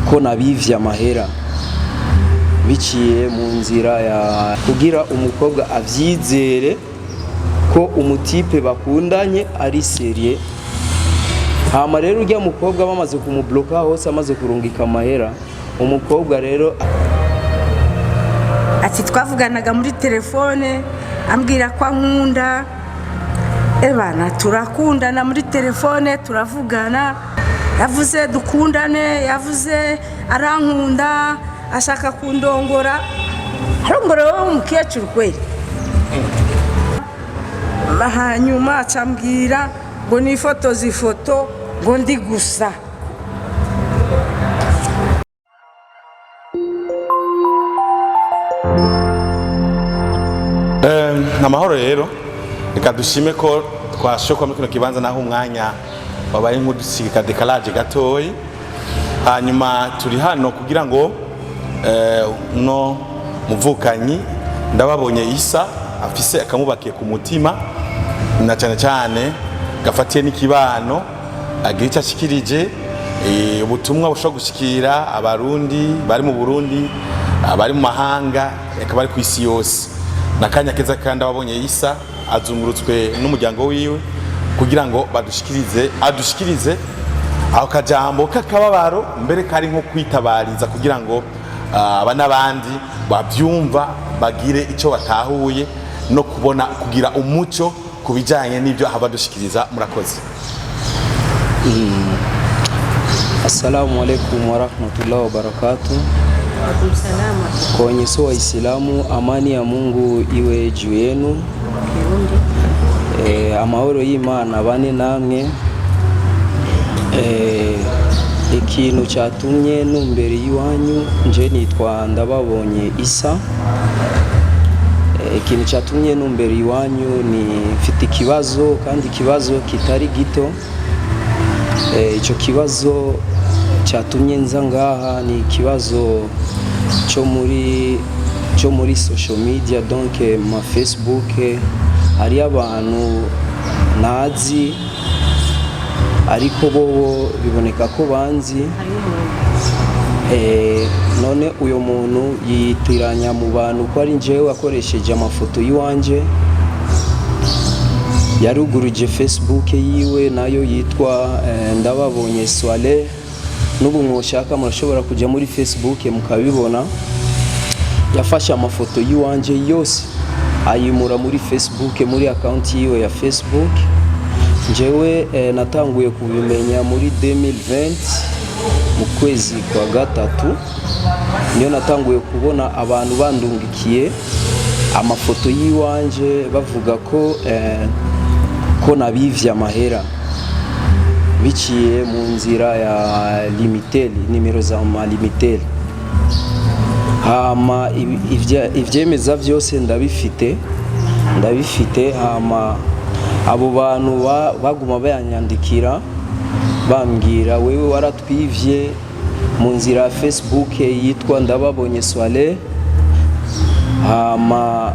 ko nabivye amahera biciye mu nzira ya kugira umukobwa avyizere ko umutipe bakundanye ari serie. Hama rero urya mukobwa bamaze kumubloka hose amaze kurungika amahera, umukobwa rero ati twavuganaga muri telefone ambwira ko ankunda, ebana turakundana muri telefone turavugana, yavuze dukundane, yavuze arankunda ashaka kundongora, arongora wowe umukecuru kweli. Hanyuma acambwira ngo nifotoze ifoto ngo ndi gusa. Namahoro rero reka dushime ko twashokwa muri kino kibanza naho umwanya wabaye nk'udusigika dekalaje gatoyi. Hanyuma turi hano kugira ngo no muvukanyi ndababonye Isa afise akamubakiye ku mutima na cyane cyane gafatiye n'ikibano agira icyo ashikirije, ubutumwa bushobora gushikira abarundi bari mu Burundi, abari mu mahanga, akabari ku isi yose. Nakanya keza kandi ababonye Isa azungurutswe n'umuryango wiwe kugira ngo adushikirize aho kajambo kakababaro mbere kari nko kwitabariza kugira ngo abanabandi bavyumva bagire ico batahuye no kubona kugira umuco kubijanye n'ibyo abadushikiriza. Murakoze. Assalamu alaikum warahmatullahi wabarakatuh. Kwenye soa Islamu, amani ya Mungu iwe juu yenu. Amahoro y'Imana bane namwe. Ikintu cyatumye numbere yiwanyu nje nitwa Ndababonye Isa. Ikintu cyatumye numbere yiwanyu ni mfite ikibazo kandi ikibazo kitari gito. Ico kibazo cyatumye nza ngaha ni ikibazo cyo muri social media, donc ma Facebook hari abantu nazi ariko bo biboneka ko banzi. None uyo muntu yitiranya mu bantu ko ari njewe wakoresheje amafoto yiwanje, yaruguruje Facebook yiwe nayo yitwa Ndababonye Swale. Nubu mwoshaka murashobora kujya muri Facebook mukabibona. Yafashe amafoto yiwanje yose ayimura muri Facebook, muri account yiwe ya Facebook. Njewe natanguye kubimenya muri 2020 mu kwezi kwa gatatu, niyo natanguye kubona abantu bandungikiye amafoto yiwanje bavuga ko nabivye amahera biciye mu nzira ya Limitel, nimero za Limitel. Hama ivyemeza vyose ndabifite. Hama abo bantu baguma bayanyandikira bambwira wewe waratwivye mu nzira ya Facebook yitwa Ndababonye Swale. Hama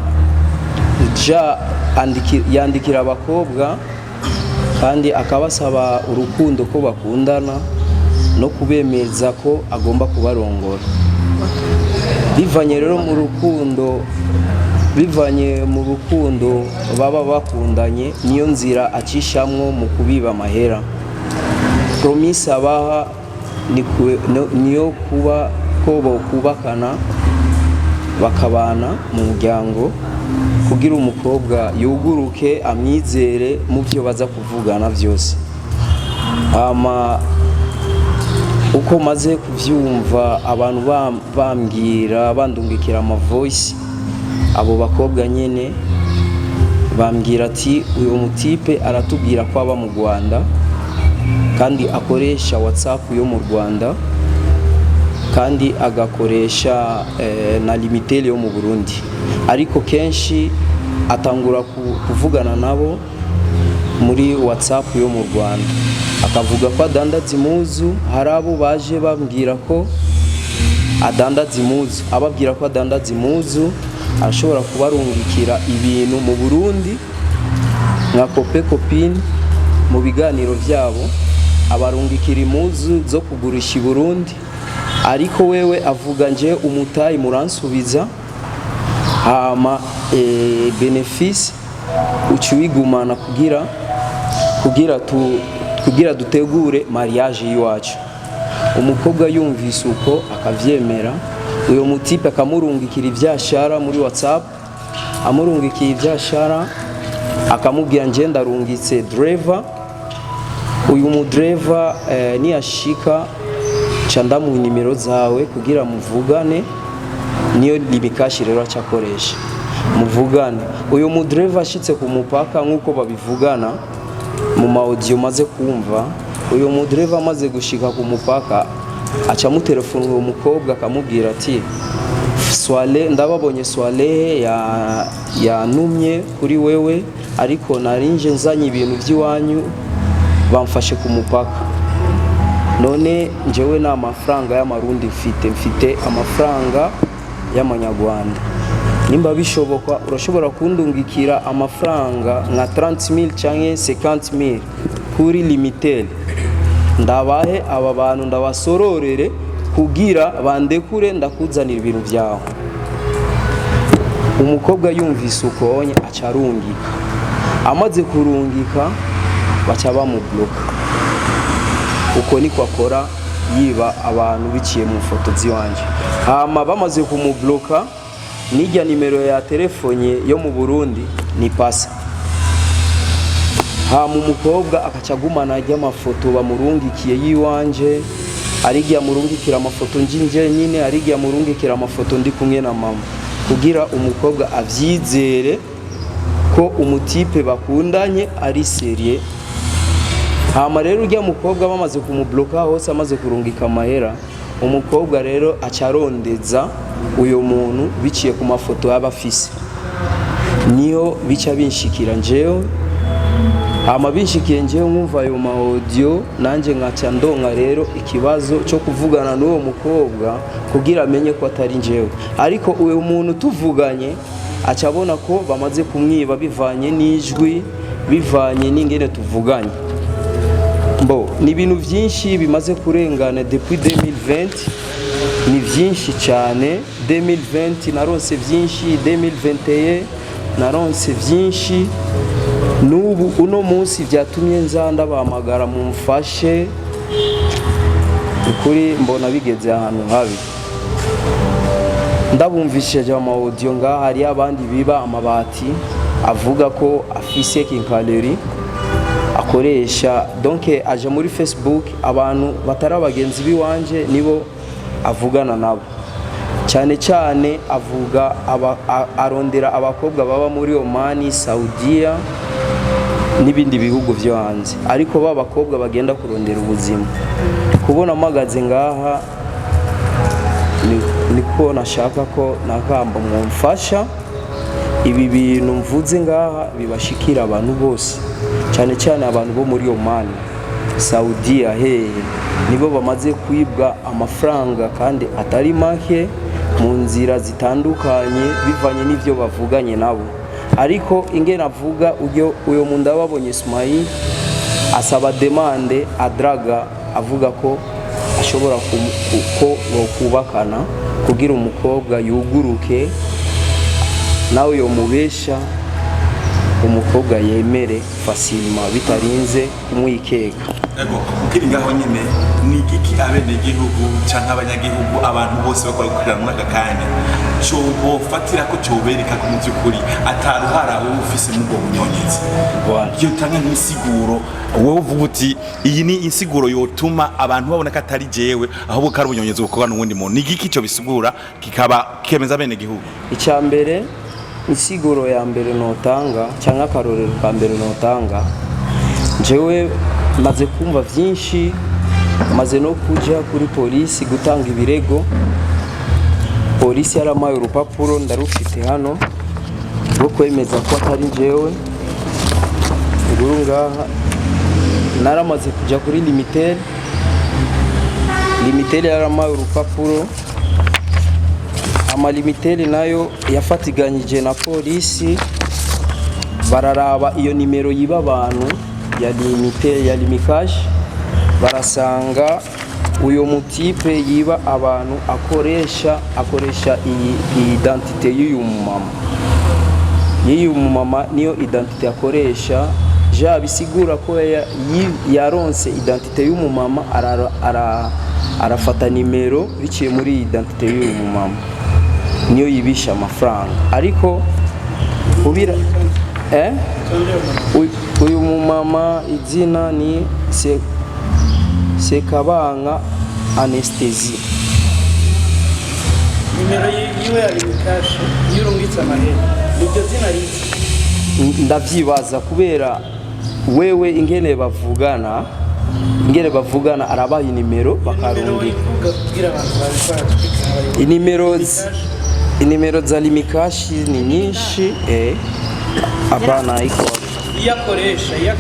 yandikira abakobwa kandi akabasaba urukundo ko bakundana no kubemeza ko agomba kubarongora. Bivanye mu rukundo baba bakundanye, niyo nzira acishamwo mu kubiba amahera. Promise abaha niyo kuba ko bokubakana bakabana mu muryango kugira umukobwa yuguruke amwizere mu byo baza kuvugana byose. Hama uko maze kuvyumva abantu bambwira bandungikira ama voice, abo bakobwa nyene bambwira ati uyu mutipe aratubwira ko aba mu Rwanda kandi akoresha WhatsApp yo mu Rwanda kandi agakoresha na Limitel yo mu Burundi, ariko kenshi atangura kuvugana nabo muri WhatsApp yo mu Rwanda. Akavuga ko adandaza imuzu, hari abo baje bambwira ko adandaza imuzu, ababwira ko adandaza imuzu arashobora kubarungikira ibintu mu Burundi nka copine mu biganiro byabo, abarungikira imuzu zo kugurisha i Burundi ariko wewe avuga nje umutayi muransubiza hama benefice uciwigumana kugira dutegure mariage yiwacu. Umukobwa yumvise uko akavyemera, uyo mutipe akamurungikira ivyashara muri WhatsApp, amurungikiye ivyashara akamubwira nje ndarungitse driver, uyu mu driver niyashika ca ndamuha nimero zawe kugira muvugane, niyo limikashi rero acakoresha muvugane. Uyu mu driver ashitse ku mupaka nkuko babivugana mu audio maze kumva, uyu mu driver amaze gushika ku mupaka aca mu telefone uwo mukobwa akamubwira ati Swale ndababonye Swale yanumye kuri wewe, ariko narinje nzanye ibintu by'iwanyu bamfashe ku mupaka, none njewe na amafaranga y'amarundi mfite amafaranga y'amanyarwanda, nimba bishoboka urashobora kundungikira amafaranga nka 30,000 canke 50,000 kuri limitel, ndabahe aba bantu ndabasororere kugira bandekure ndakuzanira ibintu byawe. Umukobwa yumvise ukonye acarungika, amaze kurungika baca bamubloka. Uko niko akora, yiba abantu biciye mu foto ziwanje. Hama bamaze kumubloka, nijya nimero ya telefone yo mu Burundi ni pasa. Hama umukobwa akacagumana ajya amafoto bamurungikiye yiwanje, arigiye amurungikira amafoto njinje nyine, arigiye amurungikira amafoto ndi kumwe na mama, kugira umukobwa avyizere ko umutipe bakundanye ari serie. Hama rero ujya mukobwa bamaze kumubloka hose, amaze kurungika amahera, umukobwa rero acarondeza uyo muntu biciye ku mafoto y'abafise, niyo bica binshikira njewe. Hama binshikiye njewe nkumva ayo ma audio, nanje ngaca ndonka rero ikibazo cyo kuvugana n'uwo mukobwa kugira amenye ko atari njewe, ariko uyo muntu tuvuganye acabona ko bamaze kumwiba bivanye n'ijwi, bivanye n'ingene tuvuganye. Bo ni ibintu byinshi bimaze kurengana depuis 2020, ni byinshi cyane. 2020 naronse byinshi, 2021 naronse byinshi, nubu uno munsi byatumye nzanda bahamagara mumfashe, ukuri mbona bigeze ahantu habi. Ndabumvishije ama audio ngaha, hari abandi biba amabati avuga ko afise kinkaleri akoresha, donc aje muri Facebook, abantu batari abagenzi biwanje nibo avugana nabo cyane cyane, avuga arondera abakobwa baba muri Oman, Saudiya n'ibindi bihugu byo hanze, ariko ba bakobwa bagenda kurondera ubuzima. Kubona magaze ngaha niko nashaka ko nakamba mwumfasha, ibi bintu mvuze ngaha bibashikira abantu bose, cyane cyane abantu bo muri Oman, Saudiya, nibo bamaze kwibwa amafaranga kandi atari make mu nzira zitandukanye bivanye n'ivyo bavuganye nabo. Ariko ingene avuga uyo muntu ababonye Ismail asaba demande adraga, avuga ko ashobora ko kubakana kugira umukobwa yuguruke, nawe yo mubesha umukobwa yemere fasilima bitarinze kumwikeka. Ego ukiri ngaho nyine ni igiki abene gihugu canke abanyagihugu abantu bose bakora gukurira muri aka kanya cyo bofatira ko cyo bereka ko mu byukuri ataruhara ufise mu bwo bunyonyezi. Iyo tange n'insiguro wowe uvuga uti iyi ni insiguro yotuma abantu babona ko atari jewe ahubwo kari ubunyonyezi bukorwa n'uwundi muntu, ni igiki cyo bisigura kikaba kemeza abene gihugu? Icyambere, insiguro ya mbere notanga cyangwa akarorero ka mbere notanga, jewe maze kumva byinshi, maze no kuja kuri polisi gutanga ibirego. Polisi yaramaye urupapuro ndarufite hano rwo kwemeza ko atari jewe. Nguru ngaha naramaze kuja kuri limitel yaramaye urupapuro, ama limitel nayo yafatiganyije na polisi, bararaba iyo nimero yiba abantu ya limite ya limikash, barasanga uyo mutipe yiba abantu akoresha iyi identite y'uyu mumama. Y'uyu mumama niyo identite akoresha, ja bisigura ko yaronse identite y'umumama arafata nimero biciye muri identite y'uyu mumama, niyo yibisha amafaranga. Ariko ubira uyu mumama izina ni Sekabanga Anesthesie. Nimero yiwe ya cash yurungitse amahera nibyo zina rizi. Ndavyibaza kubera wewe ingene bavugana arabaha inimero bakarungika inimero za limikashi ni nyinshi abana iko yakoresha iyo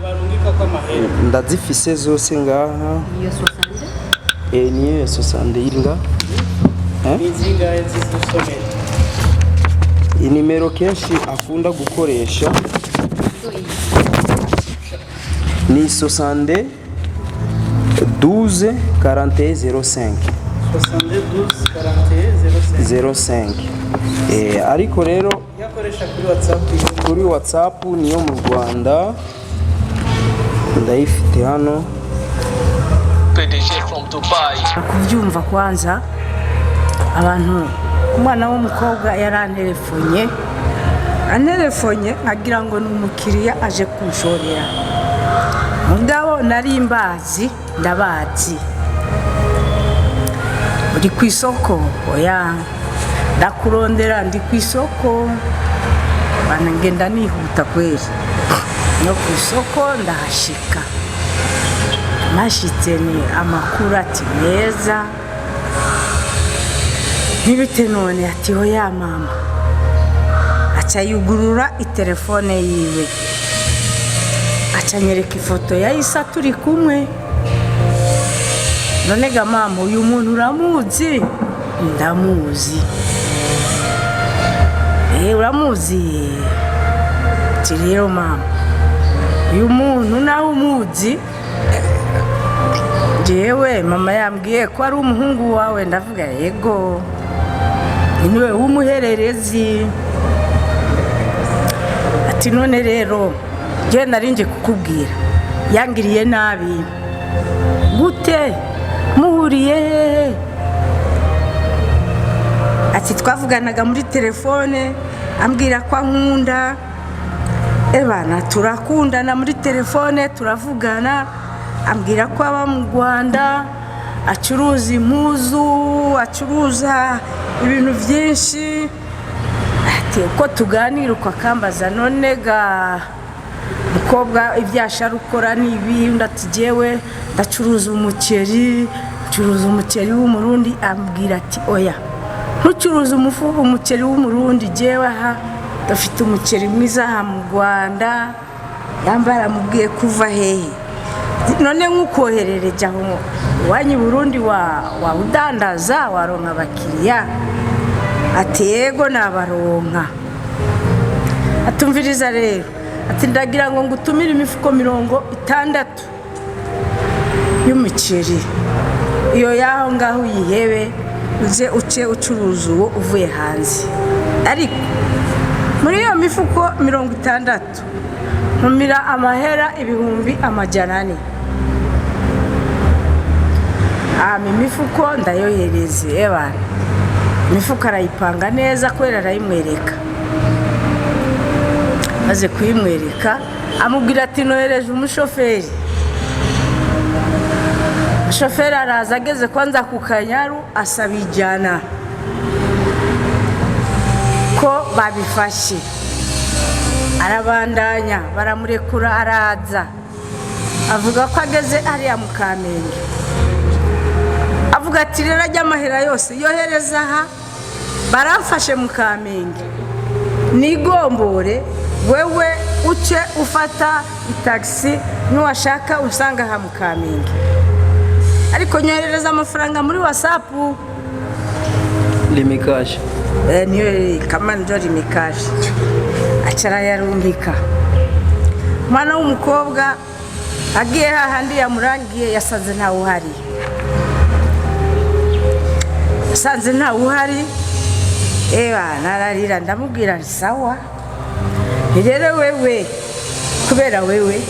barungika kwa mahera ndazifise zose ngaha niyo 60 yinga nizinga zisomera. Inimero kenshi akunda gukoresha ni 60 12 41 05 05. Ariko rero yakoresha kuri WhatsApp niyo mu Rwanda ndayifite hano. PDG from Dubai. Kubyumva kwanza abantu, umwana w'umukobwa yaranterefonye nkagira ngo ni umukiriya aje kunshorera. Mugabo nari mbazi, ndabazi uri ku isoko, oya ndakurondera ndi ku isoko, bana ngenda nihuta kweli no ku isoko ndahashika. Nashitse ni amakuru ati meza nibite none, ati oya mama, aca yugurura itelefone yiwe acanyereka ifoto ya Isa turi kumwe. None ga mama, uyu muntu uramuzi? Ndamuzi. Uramuzi? Ati rero mama, uyu muntu nawe umuzi? Jewe mama yambwiye ko ari umuhungu wawe. Ndavuga yego, niwe w'umuhererezi. Ati none rero je narinje kukubwira, yangiriye nabi. Gute? Muhuriye? Ati twavuganaga muri telefone ambwira ko ankunda. Bana turakundana muri telefone turavugana, ambwira ko aba mu Rwanda acuruza impuzu, acuruza ibintu byinshi. Ati uko tuganira uko akambaza, none ga mukobwa ibyashara ukora nibi? Ndati jewe ndacuruza umuceri, w'umurundi. Ambwira ati oya, ntucuruza umuceri w'umurundi, jewe aha dafite umuceri mwiza aha mu Rwanda. Yambara mubwiye kuva hehe? None nkukoherereje aho wanyi Burundi wa udandaza waronka abakiriya? Ati yego nabaronka. Atumviriza rero, ati ndagira ngo ngutumire imifuko 60 y'umuceri, iyo yaho ngaho uyihebe uze uce ucuruza uwo uvuye hanze. Ariko muri iyo mifuko 60 ntumira amahera 400. Imifuko ndayohereze ebana. Imifuko arayipanga neza kwera arayimwereka. Maze kuyimwereka amubwira ati nohereje umushoferi. Umushoferi araza, ageze kwanza ku Kanyaru asaba ijana ko babifashe. Arabandanya baramurekura, araza avuga ko ageze ariya mu Kamenge. Avuga ati rero ajya amahera yose yohereza aha, baramfashe mu Kamenge, nigombore wewe uce ufata taxi nuwashaka usanga aha mu Kamenge, ariko nyohereza amafaranga muri WhatsApp limikashi. Niyo kama njo limikashi. Acara yarungika. Mwana w'umukobwa agiye hahandi yamurangiye yasanze ntawe uhari, yasanze ntawe uhari. Nararira ndamubwira nti sawa, rero wewe kubera wewe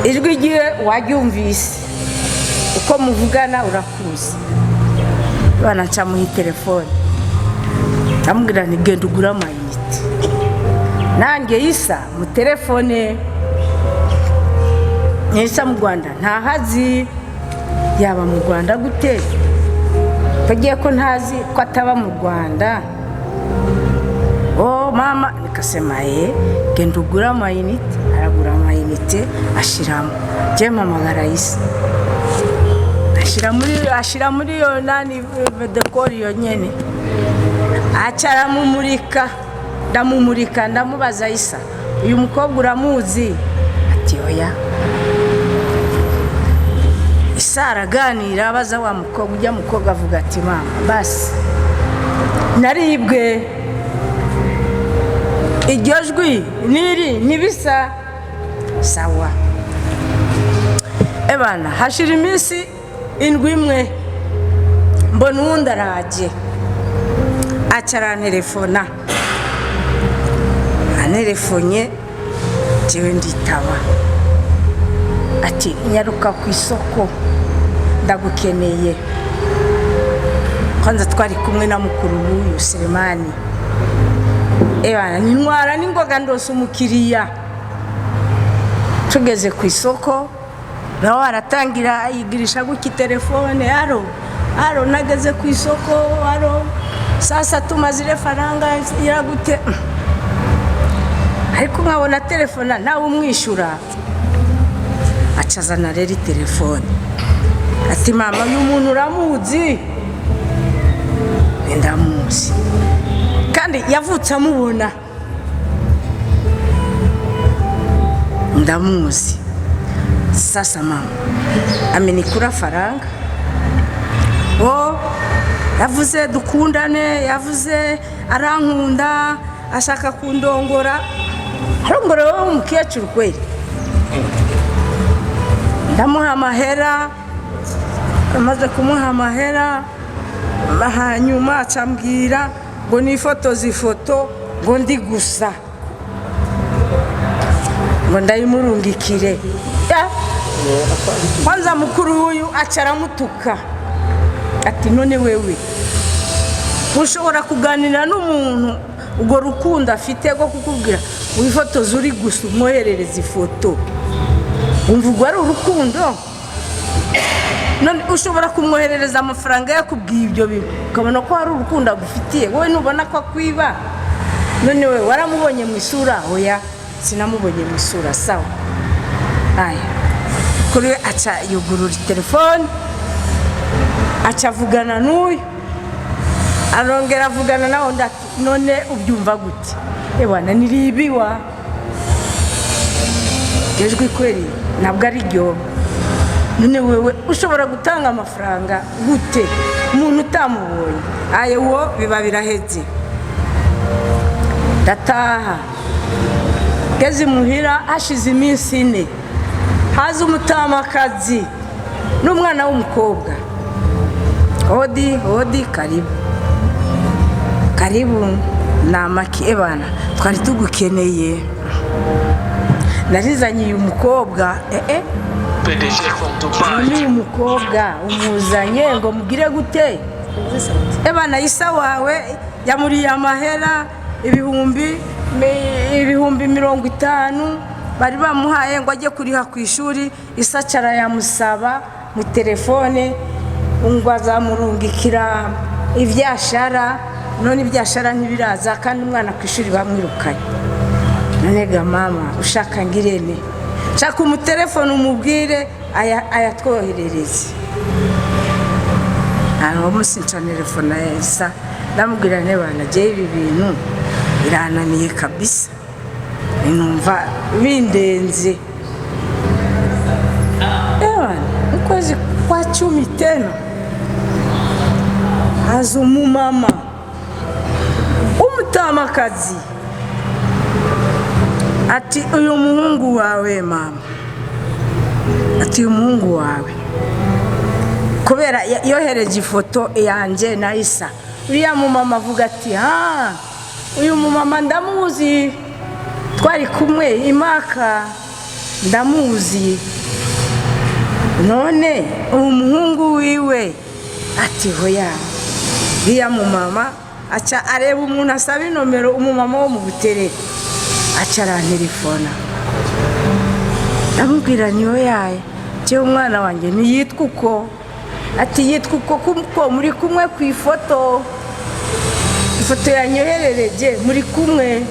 ijwi ryiwe waryumvise uko muvugana urakuzi. Nca muha telefone ndamubwira nti genda ugura amayinite. Nanjye Isa mu telefone Isa mu Rwanda ntahazi, yaba mu Rwanda gute tugiye ko ntazi ko ataba mu Rwanda. Mama nikasema genda ugura amayinite. Aragura amayinite ashiramo, je mpamagara Isa ashira muri yo nani dekori yo nyene, acara mumurika. Ndamumurika ndamubaza Isa, uyu mukobwa uramuzi? Ati oya. Isa araganira abaza wa mukobwa, ujya mukobwa avuga ati mama basi naribwe, iryo jwi niri nibisa sawa. Ebana hashira iminsi indwi imwe mbona uwundi araje acara telefona, anerefonye jewe nditaba. Ati nyaruka ku isoko ndagukeneye. Kwanza twari kumwe na mukuru w'uyu Selemani. Ntwara n'ingoga ndose umukiriya. Tugeze ku isoko nawe aratangira yigirisha guki telefone. Aro nageze ku isoko, sasa tumazire faranga iragute. Ariko nkabona telefona nawe umwishyura. Acazana rero telefone ati mama uyu muntu uramuzi? Ndamuzi kandi yavutse amubona. Ndamuzi. Sasa mama amenikura faranga, yavuze dukundane, yavuze arankunda, ashaka kundongora. Arongora wowe umukecuru kweli. Ndamuha amahera, amaze kumuha amahera hanyuma acambwira ngo nifotoze ifoto ngo ndi gusa ngo ndayimurungikire. Kwanza mukuru uyu acaramutuka ati none wewe ushobora kuganira n'umuntu ubwo rukundo afite rwo kukubwira wifotoze uri gusa umwoherereza ifoto, umvuga ari urukundo? None ushobora kumwoherereza amafaranga yakubwiye ibyo bintu ukabona ko hari urukundo agufitiye, wowe nubona ko akwiba? None we waramubonye mu isura? Oya sinamubonye mu isura. Sawa. Kuri we aca yugurura telefone, aca avugana n'uyu, arongera avugana nawe. Ndati none ubyumva gute? Ebana niribiwa ijwi kweli ntabwo ari ryo. None wewe ushobora gutanga amafaranga gute umuntu utamubonye? Wo biba biraheze. Ndataha geze muhira hashize iminsi 4 haza umutamakazi n'umwana w'umukobwa. Hodi karibu namaki. Ebana twari tugukeneye, narizanye uyu mukobwa. PDG from Dubai. Uyu mukobwa umuzanye ngo mugire gute? Ebana Isa wawe yamuriye amahera ibihumbi 50 bari bamuhaye ngo ajye kuriha ku ishuri. Isa cara yamusaba mu telefone ngo azamurungikira ivyashara. None ibyashara ntibiraza kandi umwana ku ishuri bamwirukanye. None ga mama ushaka ngirene, shaka umutelefone umubwire ayatwoherereze. Hano musinca telefone ya Isa ndamubwira nebana je ibi bintu birananiye kabisa, numva bindenze. Ukwezi kwa 10 tena haza umumama umutamakazi ati uyu muhungu wawe mama ati uyu muhungu wawe kubera yohereje ifoto yanjye na Isa, uriya mumama avuga ati uyu mumama ndamuzi, twari kumwe imaka, ndamuzi, none umuhungu wiwe ati hoya. Uriya mumama aca areba umuntu asaba inomero, umumama wo mu Buterere aca arantelefona, ndamubwira niyo yaye, cyo umwana wanjye ntiyitwa uko, ati yitwa uko kuko muri kumwe ku ifoto yanyoherereje muri kumwe.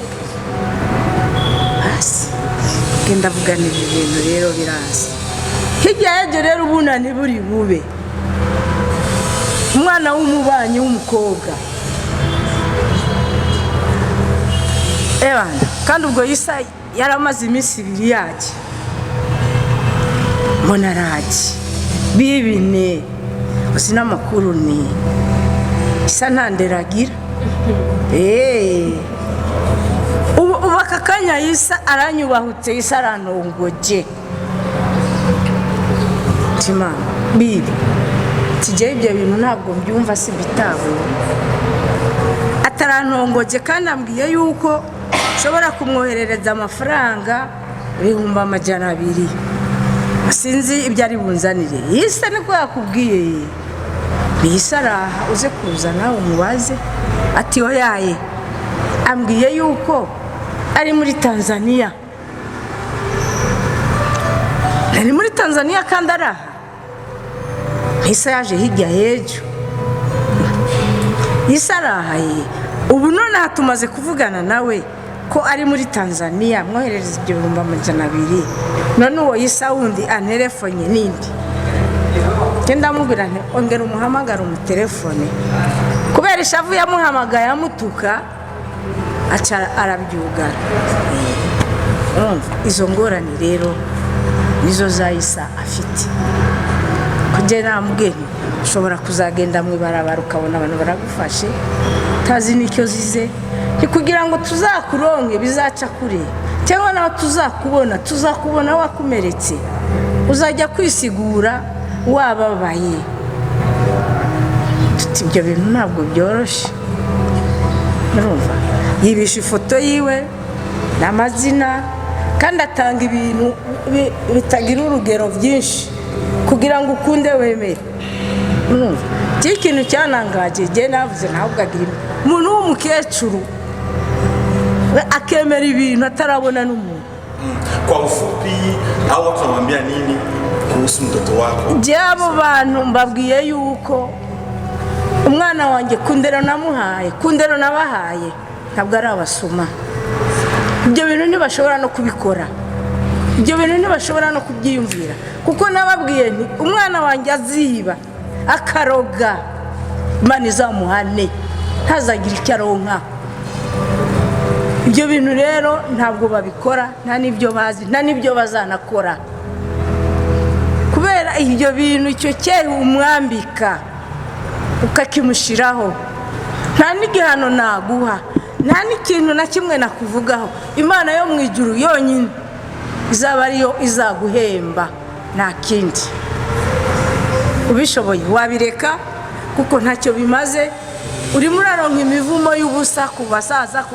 Hasi genda vuganira ibintu rero biraza. Hirya y'ibyo rero ubunani buri bube, umwana w'umubanyi w'umukobwa ebana, kandi ubwo Isa yaramaze iminsi 2 yaje, mbona araje bibine gusa n'amakuru ni Isa ntanderagira. Ubu aka kanya Isa aranyubahutse, Isa aranongoje tima bibi tijye ibyo bintu ntabwo mbyumva, si bitabo ataranongoje, kandi ambwiye yuko ushobora kumwoherereza amafaranga 200,000. Sinzi ibyo ari bunzanire. Isa niko yakubwiye, Isa araha uze kuzana umubaze ati oyaye, ambwiye yuko ari muri Tanzania. Ari muri Tanzania kandi araha. Isa yaje hirya y'ejo, Isa arahaye. Ubu none hatumaze kuvugana nawe ko ari muri Tanzania, mwoherereza 200,000. None uwo Isa wundi antelefone nindi, genda mubwira nti ongera umuhamagara umutelefone, kubera ishavu yamuhamagaye amutuka aca arabyugara. Izo ngorane rero nizo za Isa afite. Kugera mubwira ushobora kuzagenda mu ibarabara ukabona abantu baragufashe tazi nicyo zize, ni kugira ngo tuzakuronke bizaca kure, cyangwa nawe tuzakubona wakumeretse, uzajya kwisigura wababaye. Tuti ibyo bintu ntabwo byoroshye. Urumva yibisha ifoto yiwe n'amazina, kandi atanga ibintu bitagira urugero byinshi kugira ngo ukunde wemere. Urumva ikintu cyanangaje, je navuze ntabwo agira umuntu w'umukecuru akemera ibintu atarabona n'umuntu. Kwa ufupi au tunamwambia nini kuhusu mtoto wako? Je, abo bantu mbabwiye yuko umwana wanjye kundero namuhaye, kundero nabahaye, ntabwo ari abasuma. Ibyo bintu ntibashobora no kubikora, ibyo bintu ntibashobora no kubyiyumvira, kuko nababwiye nti umwana wanjye aziba akaroga, Imana izamuhane ntazagira icyo aronka. Ibyo bintu rero ntabwo babikora, nta n'ibyo bazi, nta n'ibyo bazanakora, kubera ibyo bintu icyo cyehe umwambika ukakimushiraho, nta n'igihano naguha, nta n'ikintu na kimwe nakuvugaho. Imana yo mu ijuru yonyine izaba ariyo izaguhemba, nta kindi. Ubishoboye wabireka kuko ntacyo bimaze, urimo uraronka imivumo y'ubusa ku basaza, ku